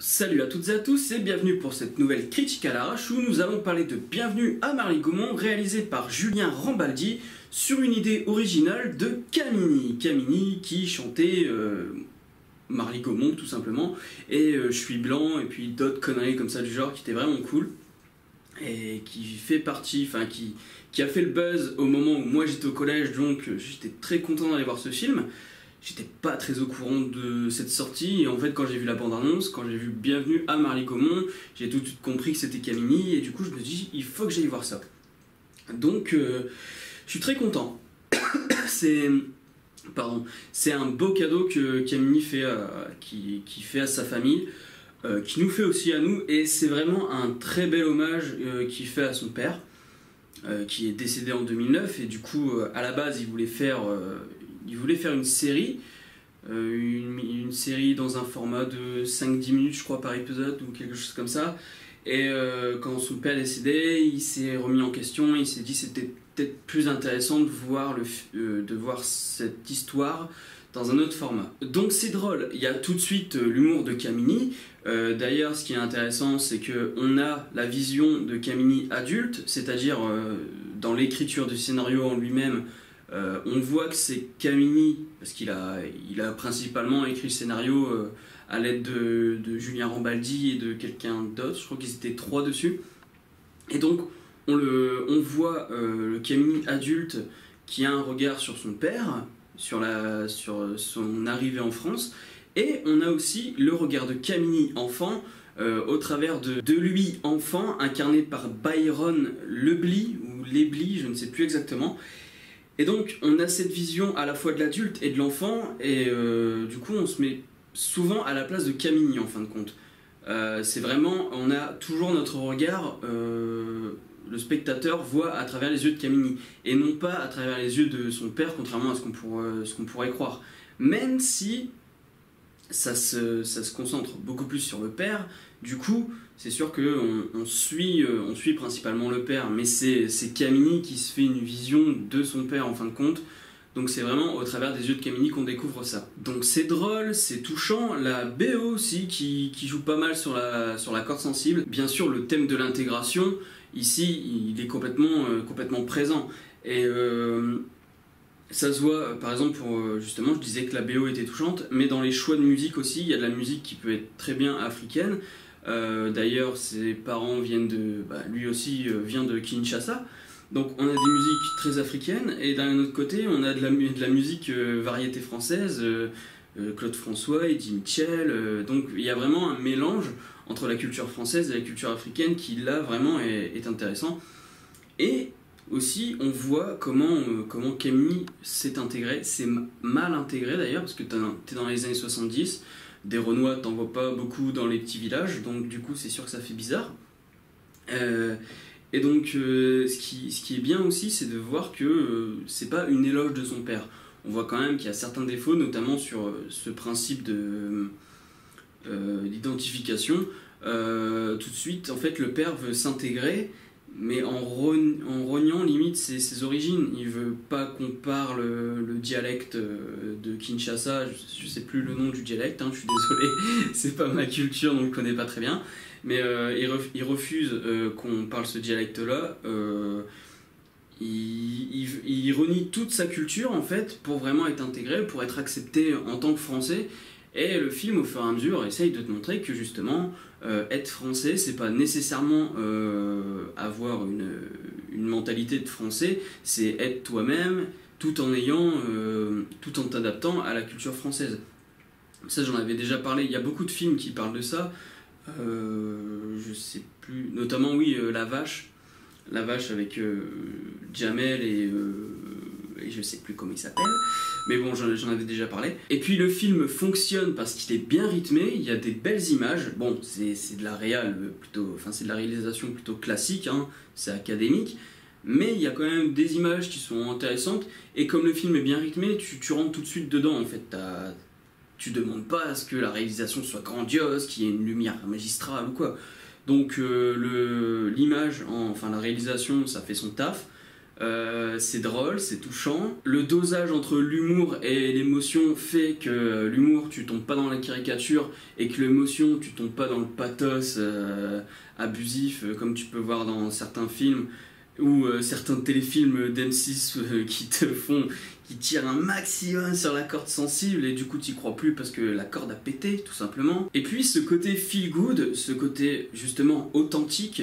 Salut à toutes et à tous et bienvenue pour cette nouvelle critique à l'arrache où nous allons parler de Bienvenue à Marly-Gaumont réalisé par Julien Rambaldi sur une idée originale de Camini. Camini qui chantait Marly-Gaumont tout simplement et Je suis blanc et puis d'autres conneries comme ça du genre qui étaient vraiment cool et qui fait partie, qui a fait le buzz au moment où moi j'étais au collège, donc j'étais très content d'aller voir ce film. J'étais pas très au courant de cette sortie et en fait quand j'ai vu la bande-annonce, quand j'ai vu Bienvenue à Marly-Gaumont, j'ai tout de suite compris que c'était Camini et du coup je me dis il faut que j'aille voir ça. Donc je suis très content. c'est un beau cadeau que Camini fait, qui fait à sa famille, qui nous fait aussi à nous et c'est vraiment un très bel hommage qu'il fait à son père qui est décédé en 2009 et du coup à la base il voulait faire une série, une série dans un format de 5-10 minutes je crois par épisode ou quelque chose comme ça. Et quand son père est décédé, il s'est remis en question, il s'est dit c'était peut-être plus intéressant de voir cette histoire dans un autre format. Donc c'est drôle, il y a tout de suite l'humour de Camini. D'ailleurs ce qui est intéressant c'est qu'on a la vision de Camini adulte, c'est-à-dire dans l'écriture du scénario en lui-même. On voit que c'est Camini, parce qu'il a principalement écrit le scénario à l'aide de Julien Rambaldi et de quelqu'un d'autre, je crois qu'ils étaient 3 dessus. Et donc on voit le Camini adulte qui a un regard sur son père, sur son arrivée en France, et on a aussi le regard de Camini enfant, au travers de lui enfant, incarné par Byron Lebly, ou Lebly, je ne sais plus exactement. Et donc on a cette vision à la fois de l'adulte et de l'enfant et du coup on se met souvent à la place de Camini en fin de compte. C'est vraiment, on a toujours notre regard, le spectateur voit à travers les yeux de Camini et non pas à travers les yeux de son père, contrairement à ce qu'on pourrait croire. Même si ça se concentre beaucoup plus sur le père, du coup c'est sûr qu'on suit principalement le père, mais c'est Camini qui se fait une vision de son père en fin de compte. Donc c'est vraiment au travers des yeux de Camini qu'on découvre ça. Donc c'est drôle, c'est touchant, la BO aussi qui joue pas mal sur la corde sensible. Bien sûr le thème de l'intégration, ici il est complètement présent. Et ça se voit par exemple justement je disais que la BO était touchante, mais dans les choix de musique aussi, il y a de la musique qui peut être très bien africaine. D'ailleurs ses parents viennent lui aussi vient de Kinshasa, donc on a des musiques très africaines et d'un autre côté on a de la musique variété française, Claude François, Eddie Mitchell, donc il y a vraiment un mélange entre la culture française et la culture africaine qui là vraiment est intéressant. Et aussi on voit comment Camini s'est intégré, c'est mal intégré d'ailleurs parce que t'es dans les années 70. Des Renois, t'en vois pas beaucoup dans les petits villages, donc du coup c'est sûr que ça fait bizarre. Et donc ce qui est bien aussi, c'est de voir que c'est pas une éloge de son père. On voit quand même qu'il y a certains défauts, notamment sur ce principe d'identification. Tout de suite, en fait, le père veut s'intégrer, mais en rognant limite ses origines. Il veut pas qu'on parle le dialecte de Kinshasa, je sais plus le nom du dialecte, je suis désolé, c'est pas ma culture donc je connais pas très bien, mais il refuse qu'on parle ce dialecte là. Il renie toute sa culture en fait pour vraiment être intégré, pour être accepté en tant que français. Et le film, au fur et à mesure, essaye de te montrer que justement, être français, c'est pas nécessairement avoir une mentalité de français, c'est être toi-même, tout en t'adaptant à la culture française. Ça, j'en avais déjà parlé. Il y a beaucoup de films qui parlent de ça. Je sais plus, notamment oui, La Vache avec Jamel et je sais plus comment il s'appelle. Mais bon, j'en avais déjà parlé. Et puis le film fonctionne parce qu'il est bien rythmé, il y a des belles images. Bon, c'est de la c'est de la réalisation plutôt classique, c'est académique. Mais il y a quand même des images qui sont intéressantes. Et comme le film est bien rythmé, tu rentres tout de suite dedans en fait. Tu demandes pas à ce que la réalisation soit grandiose, qu'il y ait une lumière magistrale ou quoi. Donc l'image, la réalisation, ça fait son taf. c'est drôle, c'est touchant. Le dosage entre l'humour et l'émotion fait que l'humour, tu tombes pas dans la caricature, et que l'émotion, tu tombes pas dans le pathos abusif, comme tu peux voir dans certains films ou certains téléfilms d'M6 qui tirent un maximum sur la corde sensible, et du coup t'y crois plus parce que la corde a pété tout simplement. Et puis ce côté feel good, ce côté justement authentique,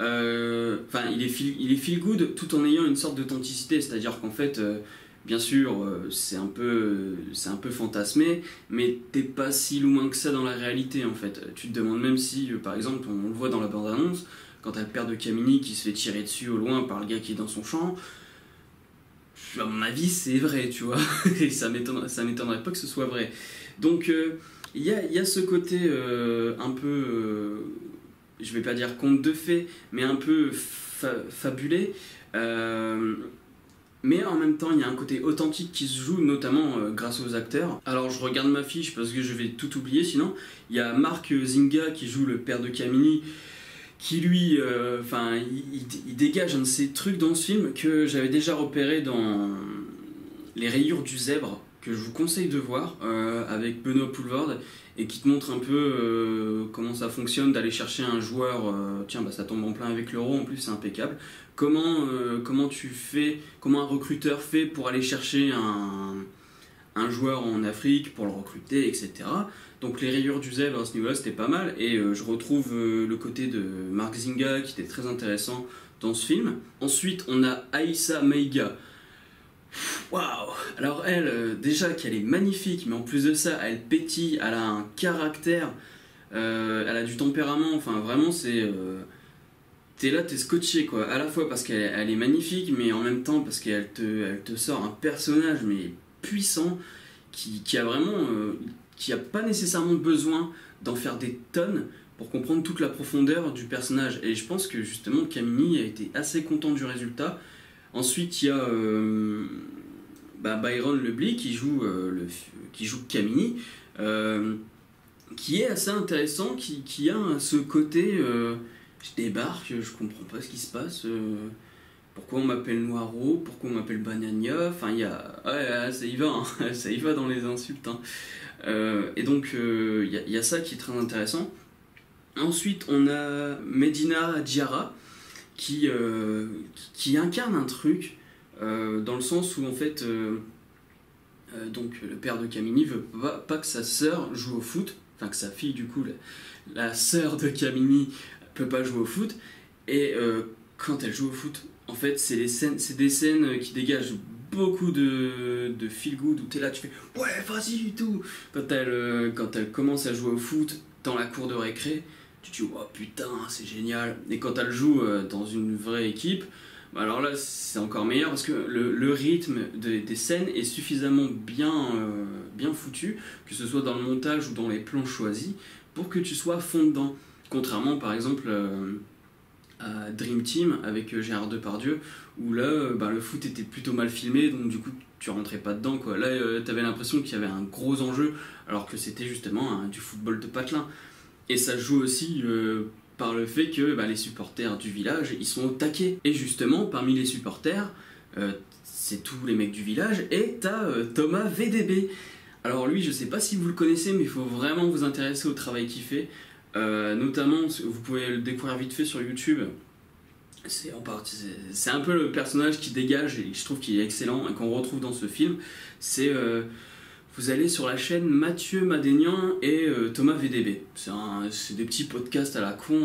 il est feel good tout en ayant une sorte d'authenticité, c'est-à-dire qu'en fait bien sûr c'est un peu fantasmé, mais t'es pas si loin que ça dans la réalité en fait. Tu te demandes même si par exemple on le voit dans la bande-annonce, quand t'as le père de Kamini qui se fait tirer dessus au loin par le gars qui est dans son champ, à mon avis c'est vrai, tu vois. Et ça m'étonnerait pas que ce soit vrai. Donc il y a ce côté un peu, je vais pas dire conte de fées, mais un peu fabulé, mais en même temps il y a un côté authentique qui se joue, notamment grâce aux acteurs. Alors je regarde ma fiche parce que je vais tout oublier sinon. Il y a Marc Zinga qui joue le père de Kamini, qui lui, il dégage un de ces trucs dans ce film que j'avais déjà repéré dans Les Rayures du Zèbre, que je vous conseille de voir, avec Benoît Poulvord, et qui te montre un peu comment ça fonctionne d'aller chercher un joueur, ça tombe en plein avec l'Euro, en plus c'est impeccable, comment un recruteur fait pour aller chercher un joueur en Afrique, pour le recruter, etc. Donc Les Rayures du Zèbre à ce niveau-là c'était pas mal, et je retrouve le côté de Marc Zinga qui était très intéressant dans ce film. Ensuite on a Aïssa Meiga. Waouh! Alors elle, déjà qu'elle est magnifique, mais en plus de ça elle pétille, elle a un caractère, elle a du tempérament, enfin vraiment c'est... t'es là, t'es scotché quoi, à la fois parce qu'elle est magnifique, mais en même temps parce qu'elle te sort un personnage mais puissant, qui a vraiment... qui a pas nécessairement besoin d'en faire des tonnes pour comprendre toute la profondeur du personnage. Et je pense que justement Kamini a été assez content du résultat. Ensuite il y a Byron Lebly qui joue Kamini, qui est assez intéressant, qui a ce côté je débarque, je comprends pas ce qui se passe, pourquoi on m'appelle Noiro, pourquoi on m'appelle Banania, enfin il y a... Ouais, ça y va, hein, ça y va dans les insultes, hein. Et donc il y a ça qui est très intéressant. Ensuite on a Medina Diarra qui incarne un truc dans le sens où en fait donc le père de Kamini veut pas que sa sœur joue au foot, enfin que sa fille du coup, la sœur de Kamini peut pas jouer au foot, et quand elle joue au foot en fait c'est des scènes qui dégagent beaucoup de feel good, où t'es là, tu fais ouais vas-y et tout. Quand elle commence à jouer au foot dans la cour de récré, tu te dis oh putain c'est génial. Et quand elle joue dans une vraie équipe, alors là c'est encore meilleur, parce que le rythme des scènes est suffisamment bien foutu, que ce soit dans le montage ou dans les plans choisis, pour que tu sois à fond dedans. Contrairement par exemple à Dream Team avec Gérard Depardieu, où là le foot était plutôt mal filmé, donc du coup tu rentrais pas dedans quoi. Là t'avais l'impression qu'il y avait un gros enjeu, alors que c'était justement du football de patelin. Et ça joue aussi par le fait que les supporters du village ils sont au taquet, et justement parmi les supporters c'est tous les mecs du village, et t'as Thomas VDB. Alors lui je sais pas si vous le connaissez, mais il faut vraiment vous intéresser au travail qu'il fait. Notamment, vous pouvez le découvrir vite fait sur YouTube. C'est un peu le personnage qui dégage, et je trouve qu'il est excellent, et qu'on retrouve dans ce film. C'est vous allez sur la chaîne Mathieu Madénian et Thomas VDB. C'est des petits podcasts à la con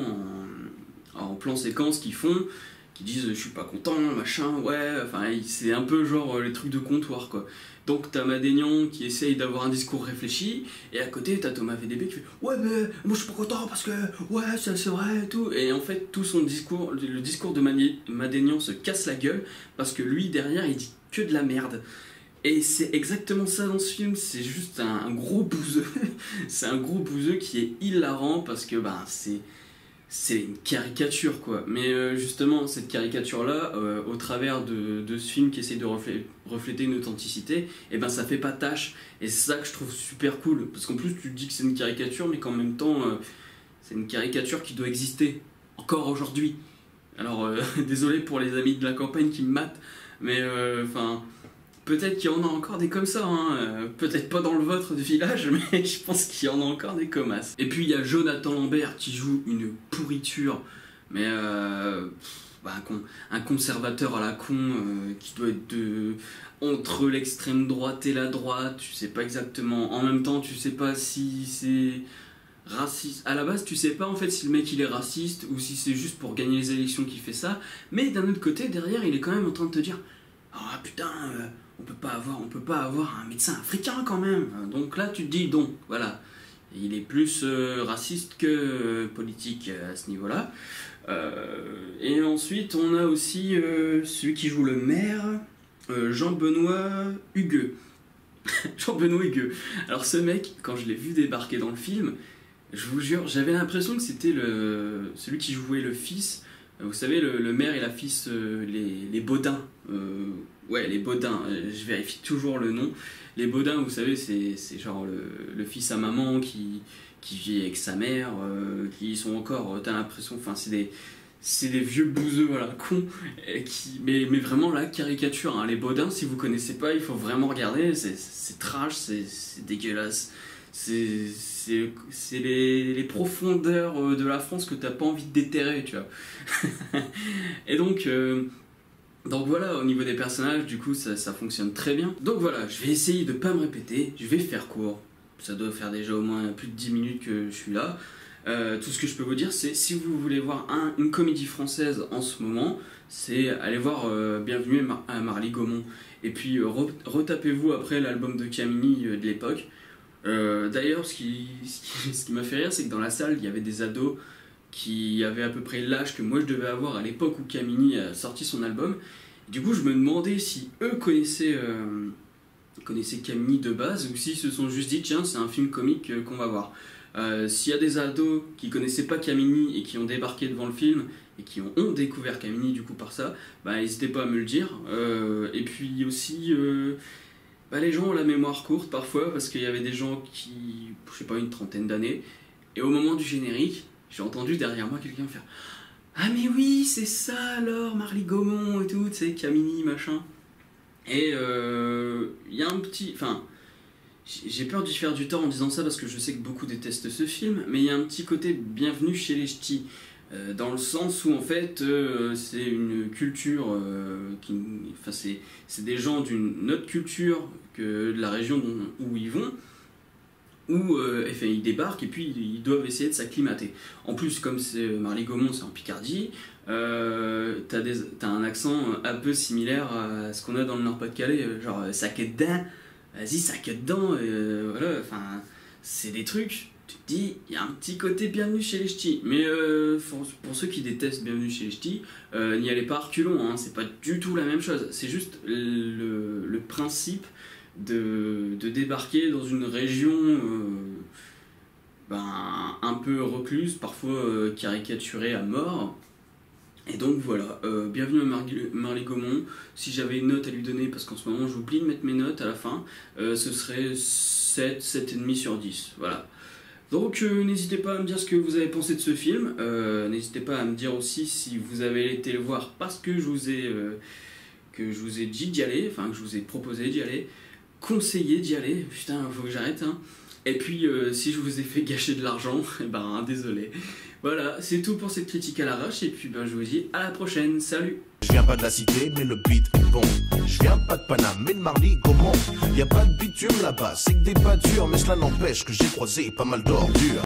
en plan séquence qu'ils font, qui disent je suis pas content, machin, ouais, enfin c'est un peu genre les trucs de comptoir quoi. Donc t'as Madénian qui essaye d'avoir un discours réfléchi, et à côté t'as Thomas VDB qui fait ouais mais moi je suis pas content parce que ouais c'est vrai et tout, et en fait tout son discours, le discours de Madénian se casse la gueule parce que lui derrière il dit que de la merde. Et c'est exactement ça dans ce film, c'est juste un gros bouseux. C'est un gros bouseux qui est hilarant parce que c'est une caricature quoi. Mais justement cette caricature là, au travers de ce film qui essaie de refléter une authenticité, et ça fait pas tâche, et c'est ça que je trouve super cool, parce qu'en plus tu te dis que c'est une caricature, mais qu'en même temps c'est une caricature qui doit exister encore aujourd'hui. Alors, désolé pour les amis de la campagne qui me matent, mais enfin, peut-être qu'il y en a encore des comme ça, hein. Peut-être pas dans le vôtre de village, mais je pense qu'il y en a encore des comasses. Et puis il y a Jonathan Lambert qui joue une pourriture, mais un conservateur à la con qui doit être entre l'extrême droite et la droite, tu sais pas exactement. En même temps, tu sais pas si c'est raciste. À la base, tu sais pas en fait si le mec il est raciste ou si c'est juste pour gagner les élections qu'il fait ça. Mais d'un autre côté, derrière, il est quand même en train de te dire ah putain, on peut pas avoir un médecin africain quand même. Donc là, tu te dis donc, voilà. Il est plus raciste que politique à ce niveau-là. Et ensuite, on a aussi celui qui joue le maire, Jean-Benoît Hugueux. Jean-Benoît Hugueux. Alors ce mec, quand je l'ai vu débarquer dans le film, je vous jure, j'avais l'impression que c'était celui qui jouait le fils. Vous savez, le maire et la fils, les Baudin. Ouais, les Baudin, je vérifie toujours le nom. Les Baudin, vous savez, c'est genre le fils à maman qui vit avec sa mère, qui sont encore, t'as l'impression, enfin, c'est des vieux bouseux, voilà, cons, mais vraiment la caricature, hein. Les Baudin, si vous connaissez pas, il faut vraiment regarder, c'est trash, c'est dégueulasse. C'est les profondeurs de la France que t'as pas envie de déterrer, tu vois. Et donc voilà, au niveau des personnages, du coup, ça fonctionne très bien. Donc voilà, je vais essayer de pas me répéter, je vais faire court. Ça doit faire déjà au moins plus de 10 minutes que je suis là. Tout ce que je peux vous dire, c'est si vous voulez voir une comédie française en ce moment, c'est aller voir Bienvenue à Marly-Gaumont. Et puis retapez-vous après l'album de Camini de l'époque. D'ailleurs, ce qui m'a fait rire, c'est que dans la salle, il y avait des ados qui avaient à peu près l'âge que moi je devais avoir à l'époque où Camini a sorti son album. Du coup, je me demandais si eux connaissaient Camini de base ou s'ils se sont juste dit tiens, c'est un film comique qu'on va voir. S'il y a des ados qui connaissaient pas Camini et qui ont débarqué devant le film et qui ont découvert Camini du coup par ça, bah n'hésitez pas à me le dire. Et puis aussi les gens ont la mémoire courte parfois parce qu'il y avait des gens qui, je sais pas, une trentaine d'années, et au moment du générique, j'ai entendu derrière moi quelqu'un faire ah mais oui, c'est ça alors, Marly-Gaumont et tout, tu sais, Camini, machin. Et il y a un petit... Enfin, j'ai peur d'y faire du tort en disant ça parce que je sais que beaucoup détestent ce film, mais il y a un petit côté bienvenue chez les ch'tis. Dans le sens où en fait c'est une culture enfin c'est des gens d'une autre culture que de la région où ils vont, où enfin, ils débarquent et puis ils doivent essayer de s'acclimater. En plus, comme c'est Marly-Gaumont, c'est en Picardie, t'as un accent un peu similaire à ce qu'on a dans le Nord-Pas-de-Calais, genre sac dedans, vas-y sac dedans, voilà, enfin c'est des trucs. Tu te dis, il y a un petit côté bienvenue chez les ch'tis. Mais pour ceux qui détestent bienvenue chez les ch'tis, n'y allez pas reculons, hein, c'est pas du tout la même chose. C'est juste le principe de débarquer dans une région un peu recluse, parfois caricaturée à mort. Et donc voilà, bienvenue à Marly-Gaumont. Si j'avais une note à lui donner, parce qu'en ce moment j'oublie de mettre mes notes à la fin, ce serait 7, 7,5 sur 10. Voilà. Donc n'hésitez pas à me dire ce que vous avez pensé de ce film, n'hésitez pas à me dire aussi si vous avez été le voir parce que je vous ai dit d'y aller, enfin que je vous ai proposé d'y aller, conseillé d'y aller, putain faut que j'arrête hein. Et puis si je vous ai fait gâcher de l'argent, désolé. Voilà, c'est tout pour cette critique à l'arrache et puis je vous dis à la prochaine, salut. Je viens pas de la cité, mais le beat est bon. Je viens pas de Paname, mais de Marly-Gaumont. Y a pas de bitume là-bas, c'est que des pâtures, mais cela n'empêche que j'ai croisé pas mal d'ordures.